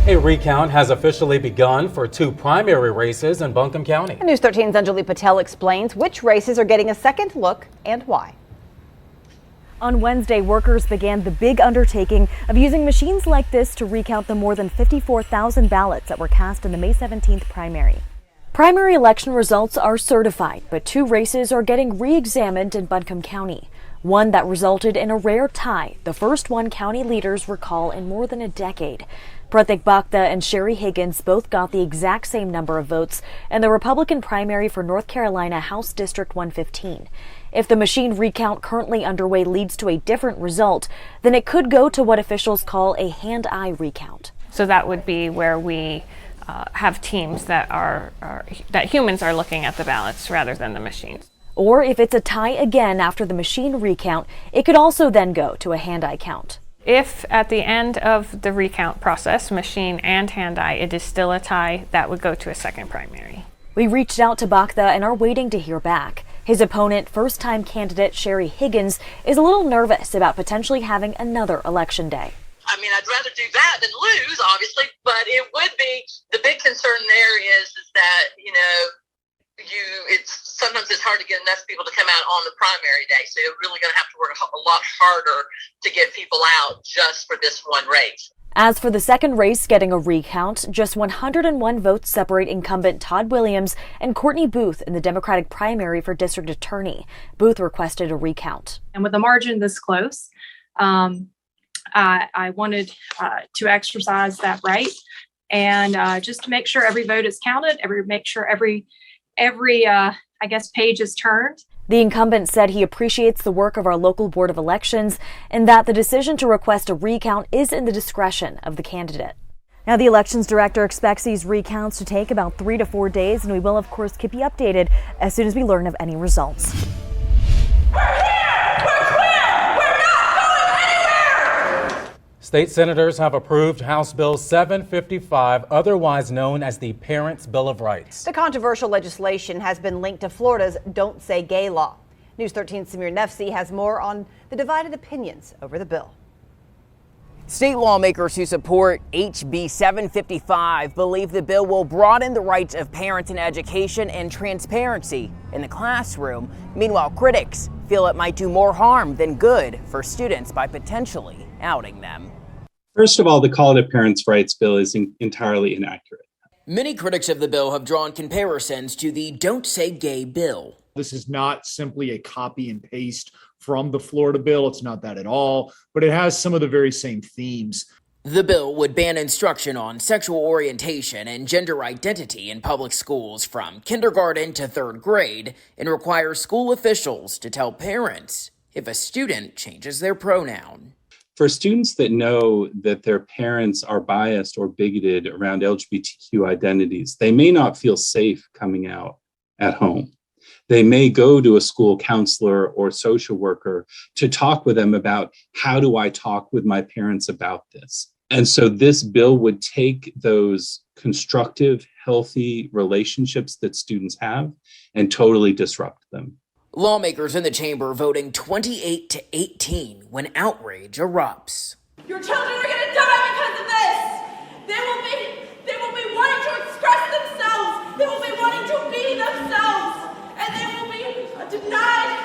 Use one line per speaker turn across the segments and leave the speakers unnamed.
A recount has officially begun for 2 primary races in Buncombe County.
News 13's Anjali Patel explains which races are getting a second look and why.
On Wednesday, workers began the big undertaking of using machines like this to recount the more than 54,000 ballots that were cast in the May 17th primary. Primary election results are certified, but 2 races are getting re-examined in Buncombe County. One that resulted in a rare tie, the first one county leaders recall in more than a decade. Pratik Bhakta and Sherry Higgins both got the exact same number of votes in the Republican primary for North Carolina House District 115. If the machine recount currently underway leads to a different result, then it could go to what officials call a hand-eye recount.
So that would be where we have teams that that humans are looking at the ballots rather than the machines.
Or if it's a tie again after the machine recount, it could also then go to a hand-eye count.
If at the end of the recount process, machine and hand-eye, it is still a tie, that would go to a second primary.
We reached out to Bhakta and are waiting to hear back. His opponent, first-time candidate Sherry Higgins, is a little nervous about potentially having another election day.
I mean, I'd rather do that than lose, obviously, but it would be, the big concern there is that, sometimes it's hard to get enough people to come out on the primary day. So you're really going to have to work a lot harder to get people out just for this one race.
As for the second race getting a recount, just 101 votes separate incumbent Todd Williams and Courtney Booth in the Democratic primary for district attorney. Booth requested a recount.
And with a margin this close, I wanted to exercise that right and just to make sure every vote is counted, make sure every page is turned.
The incumbent said he appreciates the work of our local Board of Elections and that the decision to request a recount is in the discretion of the candidate. Now, the elections director expects these recounts to take about 3 to 4 days, and we will, of course, keep you updated as soon as we learn of any results.
State senators have approved House Bill 755, otherwise known as the Parents' Bill of Rights.
The controversial legislation has been linked to Florida's Don't Say Gay law. News 13's Samir Nefsi has more on the divided opinions over the bill.
State lawmakers who support HB 755 believe the bill will broaden the rights of parents in education and transparency in the classroom. Meanwhile, critics feel it might do more harm than good for students by potentially outing them.
First of all, the Call to Parents' Rights bill is entirely inaccurate.
Many critics of the bill have drawn comparisons to the Don't Say Gay bill.
This is not simply a copy and paste from the Florida bill. It's not that at all, but it has some of the very same themes.
The bill would ban instruction on sexual orientation and gender identity in public schools from kindergarten to 3rd grade and require school officials to tell parents if a student changes their pronoun.
For students that know that their parents are biased or bigoted around LGBTQ identities, they may not feel safe coming out at home. They may go to a school counselor or social worker to talk with them about, how do I talk with my parents about this? And so this bill would take those constructive, healthy relationships that students have and totally disrupt them.
Lawmakers in the chamber voting 28 to 18 when outrage erupts.
Your children are going to die because of this. They will be wanting to express themselves. They will be wanting to be themselves. And they will be denied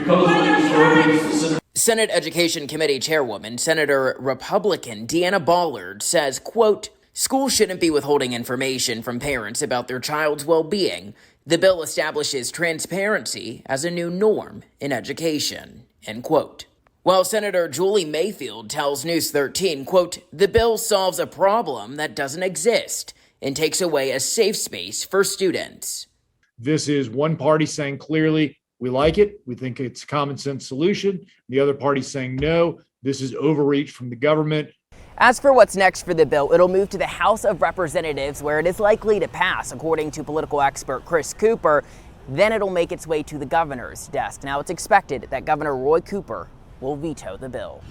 by their parents.
Senate Education Committee Chairwoman, Senator Republican Deanna Ballard says, quote, "Schools shouldn't be withholding information from parents about their child's well-being. The bill establishes transparency as a new norm in education," end quote. While Senator Julie Mayfield tells News 13, quote, "The bill solves a problem that doesn't exist and takes away a safe space for students."
This is one party saying clearly, we like it, we think it's a common sense solution. The other party saying, no, this is overreach from the government.
As for what's next for the bill, it'll move to the House of Representatives, where it is likely to pass, according to political expert Chris Cooper. Then it'll make its way to the governor's desk. Now it's expected that Governor Roy Cooper will veto the bill.